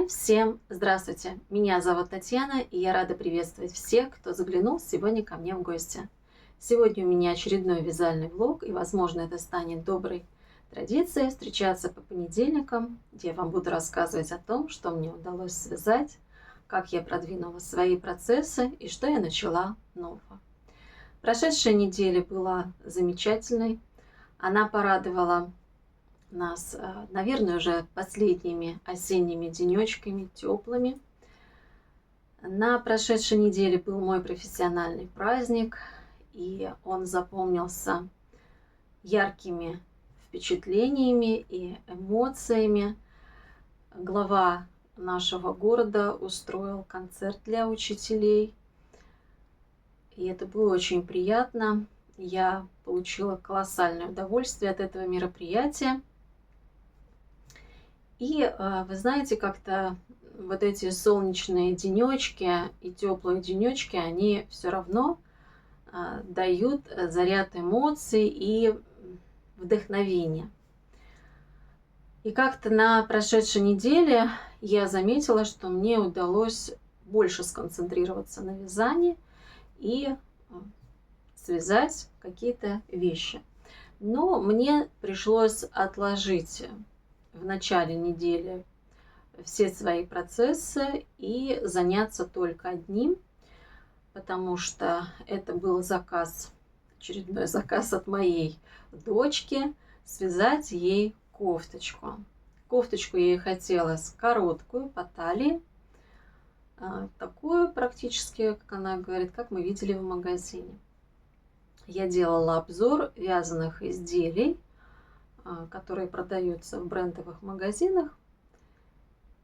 Всем здравствуйте! Меня зовут Татьяна, и я рада приветствовать всех, кто заглянул сегодня ко мне в гости. Сегодня у меня очередной вязальный влог, и, возможно, это станет доброй традицией встречаться по понедельникам, где я вам буду рассказывать о том, что мне удалось связать, как я продвинула свои процессы и что я начала нового. Прошедшая неделя была замечательной. Она порадовала нас, наверное, уже последними осенними денечками, теплыми. На прошедшей неделе был мой профессиональный праздник, и он запомнился яркими впечатлениями и эмоциями. Глава нашего города устроил концерт для учителей, и это было очень приятно. Я получила колоссальное удовольствие от этого мероприятия. И вы знаете, как-то вот эти солнечные денечки и теплые денечки, они все равно дают заряд эмоций и вдохновения. И как-то на прошедшей неделе я заметила, что мне удалось больше сконцентрироваться на вязании и связать какие-то вещи. Но мне пришлось отложить в начале недели все свои процессы и заняться только одним, потому что это был заказ, очередной заказ от моей дочки, связать ей кофточку. Кофточку я ей хотела короткую, по талии, такую практически, как она говорит, как мы видели в магазине. Я делала обзор вязаных изделий, которые продаются в брендовых магазинах.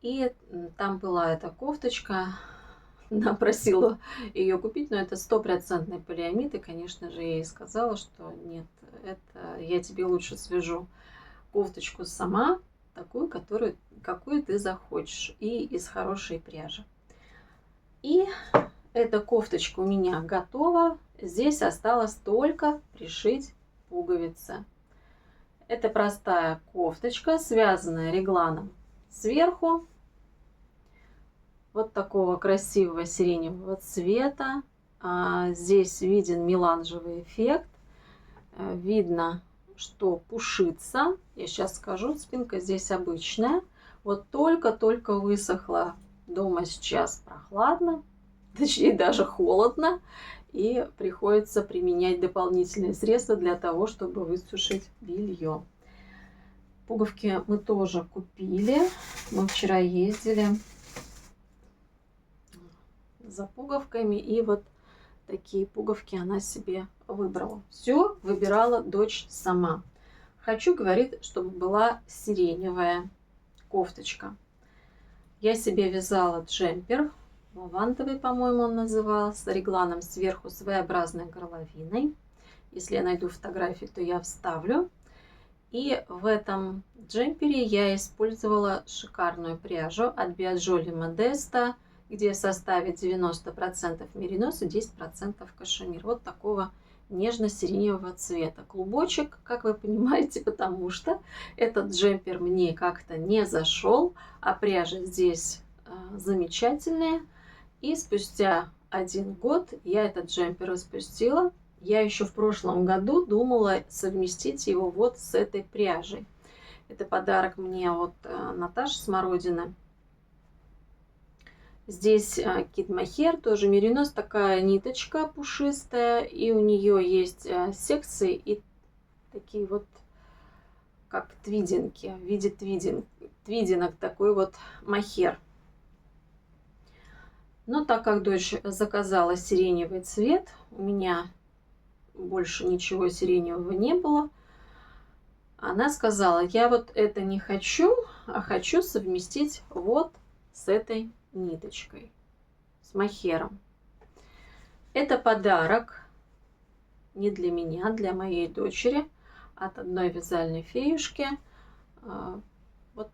И там была эта кофточка. Она просила ее купить, но это 100% полиамид. И, конечно же, я ей сказала, что нет, это я тебе лучше свяжу кофточку сама, такую, какую ты захочешь, и из хорошей пряжи. И эта кофточка у меня готова. Здесь осталось только пришить пуговицы. Это простая кофточка, связанная регланом сверху. Вот такого красивого сиреневого цвета. Здесь виден меланжевый эффект. Видно, что пушится. Я сейчас скажу, спинка здесь обычная. Вот только-только высохла. Дома сейчас прохладно, точнее даже холодно. И приходится применять дополнительные средства для того, чтобы высушить белье. Пуговки мы тоже купили. Мы вчера ездили за пуговками. И вот такие пуговки она себе выбрала. Все выбирала дочь сама. Хочу, говорит, чтобы была сиреневая кофточка. Я себе вязала джемпер. Лавандовый, по-моему, он назывался, регланом сверху с V-образной горловиной. Если я найду фотографии, то я вставлю. И в этом джемпере я использовала шикарную пряжу от Biagio Modesto, где в составе 90% меринос и 10% кашемир. Вот такого нежно-сиреневого цвета. Клубочек, как вы понимаете, потому что этот джемпер мне как-то не зашел, а пряжа здесь замечательная. И спустя 1 год я этот джемпер распустила. Я еще в прошлом году думала совместить его вот с этой пряжей. Это подарок мне от Наташи Смородины. Здесь Kid Mohair, тоже меринос, такая ниточка пушистая. И у нее есть секции и такие вот, как твидинки, в виде твидинок, такой вот мохер. Но так как дочь заказала сиреневый цвет, у меня больше ничего сиреневого не было, она сказала, я вот это не хочу, а хочу совместить вот с этой ниточкой, с мохером. Это подарок не для меня, для моей дочери, от одной вязальной феюшки. Вот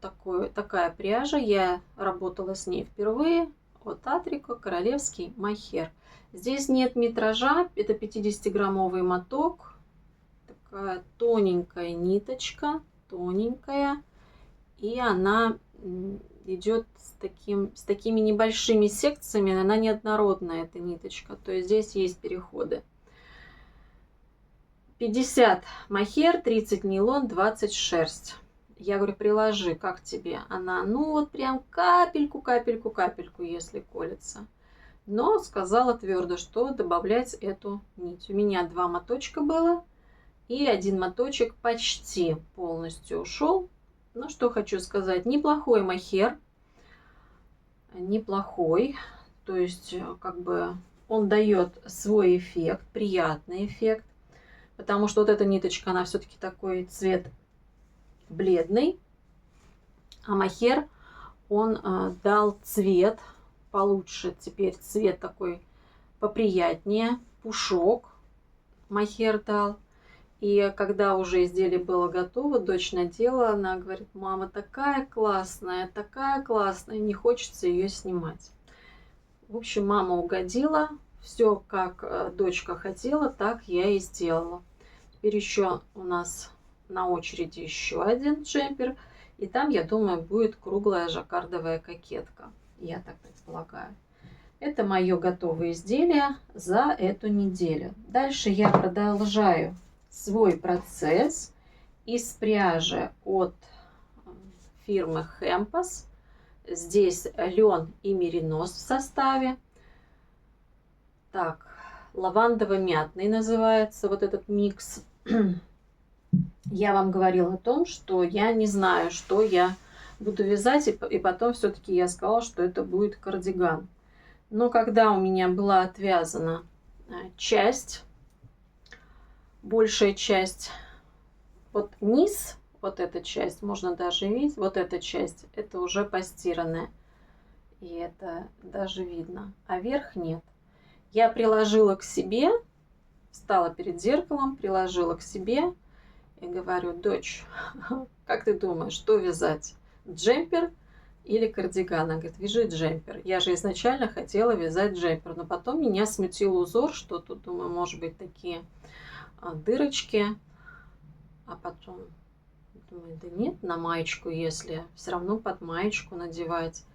такая пряжа, я работала с ней впервые. От Атрико, королевский мохер. Здесь нет метража, это 50-граммовый моток. Такая тоненькая ниточка, тоненькая. И она идет с такими небольшими секциями, она неоднородная, эта ниточка, то есть здесь есть переходы. 50 мохер, 30 нейлон, 20 шерсть. Я говорю, приложи, как тебе? Она, ну вот прям капельку, капельку, капельку, если колется. Но сказала твердо, что добавлять эту нить. У меня 2 моточка было, и 1 моточек почти полностью ушел. Ну, что хочу сказать, неплохой мохер, неплохой. То есть, как бы, он дает свой эффект, приятный эффект. Потому что вот эта ниточка, она все-таки такой цвет бледный. А мохер, он дал цвет получше. Теперь цвет такой поприятнее. Пушок мохер дал. И когда уже изделие было готово, дочь надела, она говорит, мама такая классная, не хочется ее снимать. В общем, мама угодила. Все, как дочка хотела, так я и сделала. Теперь еще у нас на очереди еще один джемпер. И там, я думаю, будет круглая жаккардовая кокетка. Я так предполагаю. Это мое готовое изделие за эту неделю. Дальше я продолжаю свой процесс из пряжи от фирмы Hempos. Здесь лен и меринос в составе. Так, лавандово-мятный называется вот этот микс. Я вам говорила о том, что я не знаю, что я буду вязать, и потом все-таки я сказала, что это будет кардиган. Но когда у меня была отвязана часть, большая часть, вот низ, вот эта часть, можно даже видеть, вот эта часть, это уже постиранная. И это даже видно, а верх нет. Я приложила к себе, встала перед зеркалом, приложила к себе и говорю, дочь, как ты думаешь, что вязать? Джемпер или кардиган? Она говорит, вяжи джемпер. Я же изначально хотела вязать джемпер, но потом меня смутил узор, что тут, думаю, может быть, такие дырочки. А потом думаю, да нет, на маечку, если все равно под маечку надевать.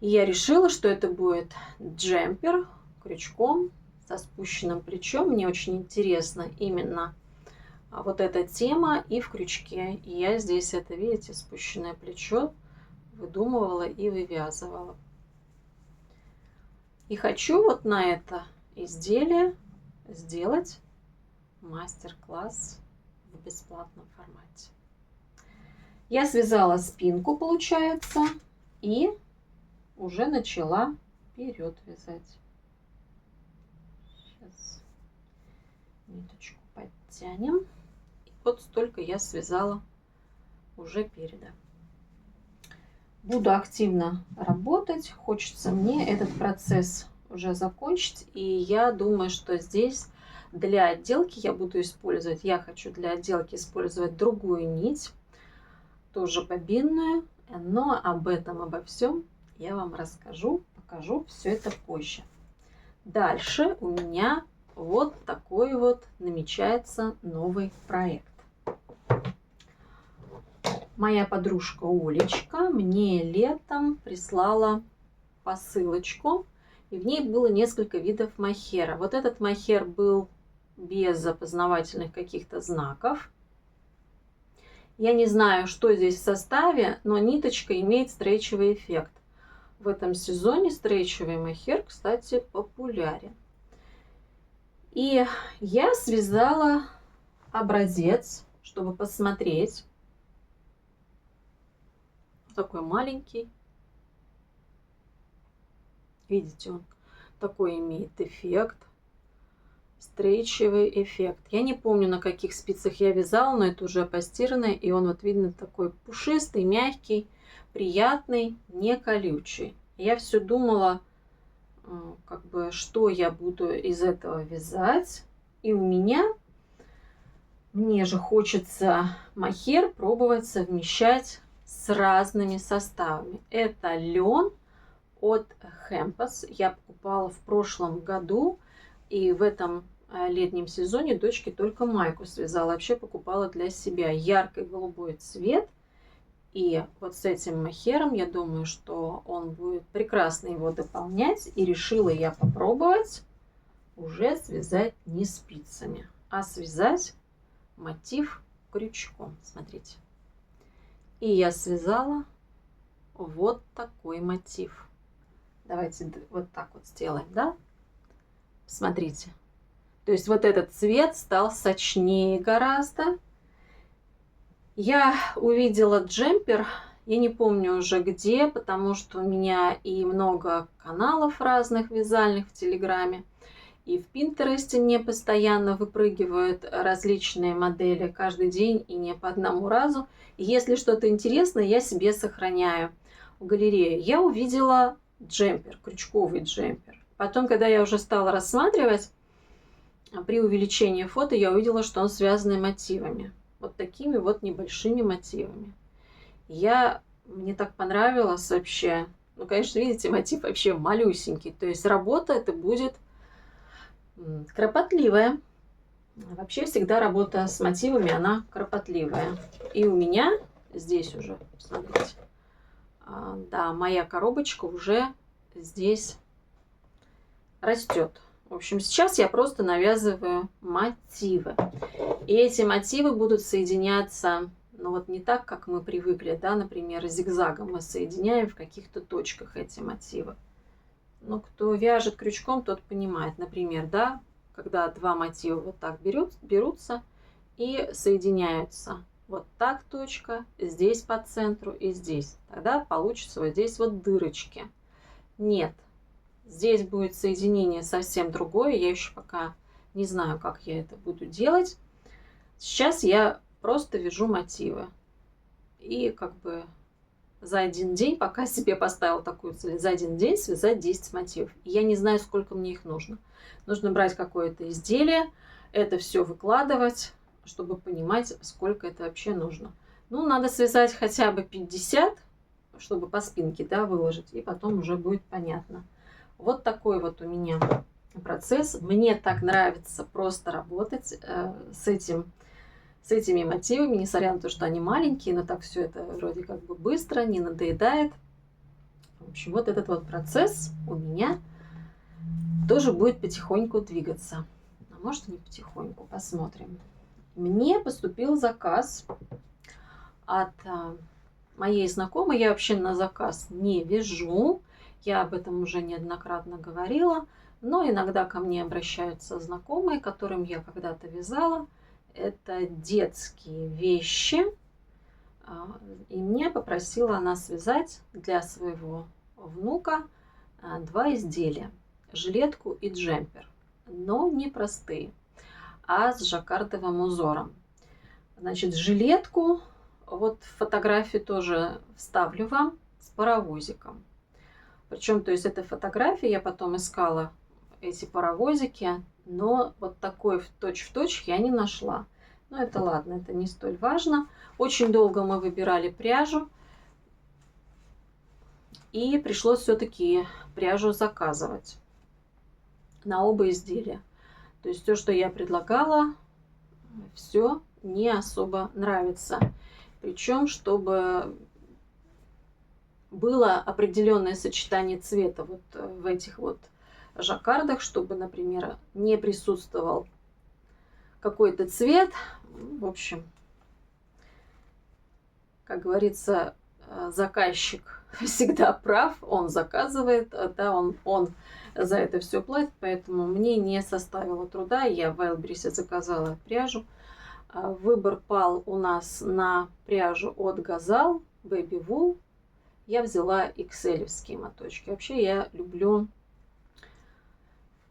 И я решила, что это будет джемпер крючком со спущенным плечом. Мне очень интересно именно вот эта тема и в крючке. И я здесь это, видите, спущенное плечо выдумывала и вывязывала. И хочу вот на это изделие сделать мастер-класс в бесплатном формате. Я связала спинку, получается, и уже начала вперед вязать. Сейчас ниточку подтянем. И вот столько я связала уже переда. Буду активно работать. Хочется мне этот процесс уже закончить. И я думаю, что здесь для отделки я буду использовать, я хочу для отделки использовать другую нить, тоже бобинную, но об этом, обо всем я вам расскажу, покажу все это позже. Дальше у меня вот такой вот намечается новый проект. Моя подружка Олечка мне летом прислала посылочку, и в ней было несколько видов мохера. Вот этот мохер был без опознавательных каких-то знаков. Я не знаю, что здесь в составе, но ниточка имеет стрейчевый эффект. В этом сезоне стрейчевый мохер, кстати, популярен. И я связала образец, чтобы посмотреть. Такой маленький. Видите, он такой имеет эффект. Стрейчевый эффект. Я не помню, на каких спицах я вязала, но это уже постиранный. И он, вот видно, такой пушистый, мягкий, приятный, не колючий. Я все думала, как бы, что я буду из этого вязать. И у меня, мне же хочется мохер пробовать совмещать с разными составами. Это лен от Hempos. Я покупала в прошлом году. И в этом летнем сезоне дочке только майку связала. Вообще покупала для себя яркий голубой цвет. И вот с этим мохером, я думаю, что он будет прекрасно его дополнять. И решила я попробовать уже связать не спицами, а связать мотив крючком. Смотрите. И я связала вот такой мотив. Давайте вот так вот сделаем, да? Смотрите. То есть вот этот цвет стал сочнее гораздо. Я увидела джемпер, я не помню уже где, потому что у меня и много каналов разных вязальных в Телеграме, и в Пинтересте мне постоянно выпрыгивают различные модели каждый день и не по одному разу. И если что-то интересное, я себе сохраняю в галерее. Я увидела джемпер, крючковый джемпер. Потом, когда я уже стала рассматривать, при увеличении фото я увидела, что он связан мотивами. Вот такими вот небольшими мотивами. Мне так понравилось вообще. Ну, конечно, видите, мотив вообще малюсенький. То есть работа это будет кропотливая. Вообще всегда работа с мотивами, она кропотливая. И у меня здесь уже, смотрите, да, моя коробочка уже здесь растет. В общем, сейчас я просто навязываю мотивы. И эти мотивы будут соединяться, ну вот не так, как мы привыкли, да, например, зигзагом мы соединяем в каких-то точках эти мотивы. Но кто вяжет крючком, тот понимает, например, да, когда два мотива вот так берутся и соединяются. Вот так точка, здесь по центру и здесь. Тогда получится вот здесь вот дырочки. Нет. Здесь будет соединение совсем другое. Я еще пока не знаю, как я это буду делать. Сейчас я просто вяжу мотивы. И как бы за один день, пока себе поставила такую цель, за один день связать 10 мотивов. И я не знаю, сколько мне их нужно. Нужно брать какое-то изделие, это все выкладывать, чтобы понимать, сколько это вообще нужно. Ну, надо связать хотя бы 50, чтобы по спинке, да, выложить. И потом уже будет понятно. Вот такой вот у меня процесс. Мне так нравится просто работать с этими мотивами, несмотря на то, что они маленькие, но так все это вроде как бы быстро, не надоедает. В общем, вот этот вот процесс у меня тоже будет потихоньку двигаться. А может, не потихоньку, посмотрим. Мне поступил заказ от моей знакомой. Я вообще на заказ не вяжу. Я об этом уже неоднократно говорила. Но иногда ко мне обращаются знакомые, которым я когда-то вязала. Это детские вещи. И мне попросила она связать для своего внука два изделия. Жилетку и джемпер. Но не простые, а с жаккардовым узором. Значит, жилетку, вот фотографию тоже вставлю вам, с паровозиком. Причем, то есть, эта фотография, я потом искала эти паровозики, но вот такой в точь я не нашла. Но это ладно, это не столь важно. Очень долго мы выбирали пряжу. И пришлось все-таки пряжу заказывать на оба изделия. То есть все, что я предлагала, все не особо нравится. Причем, чтобы было определенное сочетание цвета вот в этих вот жаккардах, чтобы, например, не присутствовал какой-то цвет. В общем, как говорится, заказчик всегда прав, он заказывает, да, он за это все платит, поэтому мне не составило труда. Я в Wildberries заказала пряжу. Выбор пал у нас на пряжу от Gazal Baby Wool. Я взяла XL-евские моточки. Вообще я люблю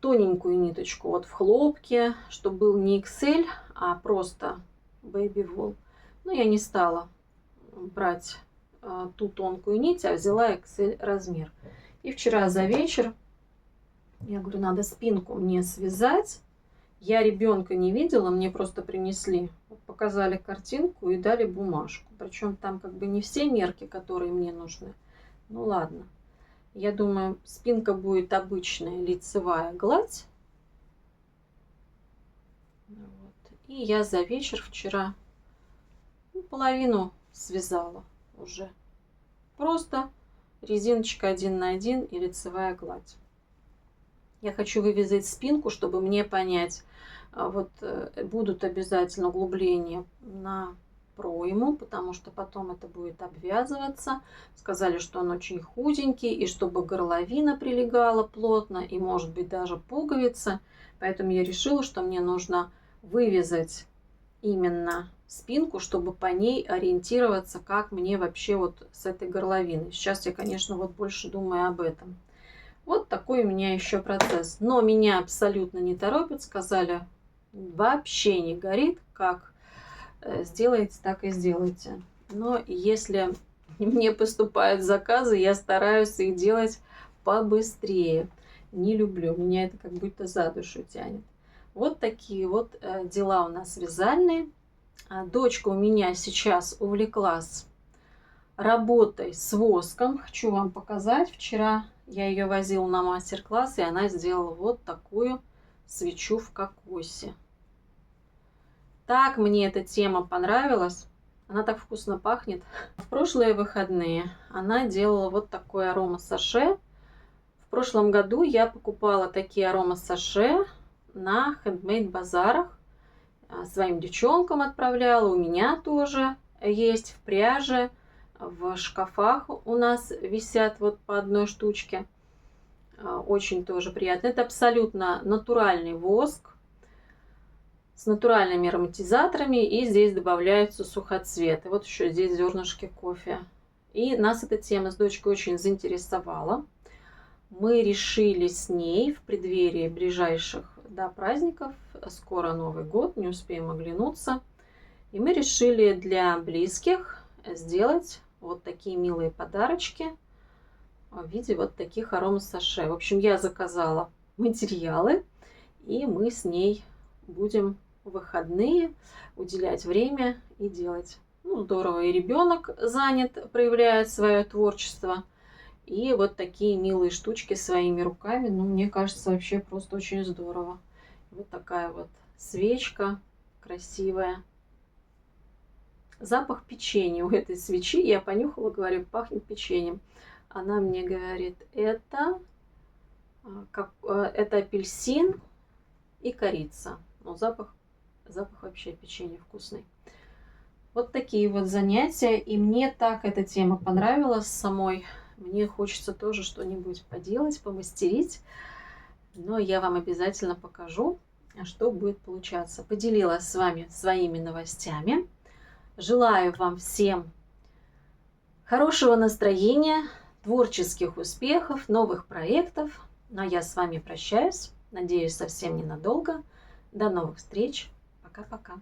тоненькую ниточку вот в хлопке, чтобы был не XL, а просто Baby Wool. Но я не стала брать ту тонкую нить, а взяла XL размер. И вчера за вечер я говорю, надо спинку мне связать. Я ребенка не видела, мне просто принесли, показали картинку и дали бумажку. Причем там как бы не все мерки, которые мне нужны. Ну ладно. Я думаю, спинка будет обычная лицевая гладь. Вот. И я за вечер вчера половину связала. уже. Просто резиночка 1 на 1 и лицевая гладь. Я хочу вывязать спинку, чтобы мне понять, вот будут обязательно углубления на пройму, потому что потом это будет обвязываться. Сказали, что он очень худенький, и чтобы горловина прилегала плотно, и может быть даже пуговица. Поэтому я решила, что мне нужно вывязать именно спинку, чтобы по ней ориентироваться, как мне вообще вот с этой горловиной. Сейчас я, конечно, вот больше думаю об этом. Вот такой у меня еще процесс. Но меня абсолютно не торопят. Сказали, вообще не горит, как сделаете, так и сделайте. Но если мне поступают заказы, я стараюсь их делать побыстрее. Не люблю, меня это как будто за душу тянет. Вот такие вот дела у нас вязальные. Дочка у меня сейчас увлеклась работой с воском. Хочу вам показать. Вчера я ее возила на мастер-класс, и она сделала вот такую свечу в кокосе. Так мне эта тема понравилась. Она так вкусно пахнет. В прошлые выходные она делала вот такой арома-саше. В прошлом году я покупала такие арома-саше на хендмейд-базарах. Своим девчонкам отправляла. У меня тоже есть в пряже. В шкафах у нас висят вот по одной штучке. Очень тоже приятно. Это абсолютно натуральный воск с натуральными ароматизаторами, и здесь добавляются сухоцветы. Вот еще здесь зернышки кофе. И нас эта тема с дочкой очень заинтересовала. Мы решили с ней в преддверии ближайших праздников, скоро Новый год, не успеем оглянуться, и мы решили для близких сделать вот такие милые подарочки в виде вот таких арома-саше. В общем, я заказала материалы, и мы с ней будем в выходные уделять время и делать. Ну, здорово, и ребенок занят, проявляет свое творчество. И вот такие милые штучки своими руками, ну, мне кажется, вообще просто очень здорово. Вот такая вот свечка красивая. Запах печенья у этой свечи. Я понюхала, говорю, пахнет печеньем. Она мне говорит, это апельсин и корица. Но запах вообще печенья вкусный. Вот такие вот занятия. И мне так эта тема понравилась самой. Мне хочется тоже что-нибудь поделать, помастерить. Но я вам обязательно покажу, что будет получаться. Поделилась с вами своими новостями. Желаю вам всем хорошего настроения, творческих успехов, новых проектов. Ну а я с вами прощаюсь. Надеюсь, совсем ненадолго. До новых встреч. Пока-пока.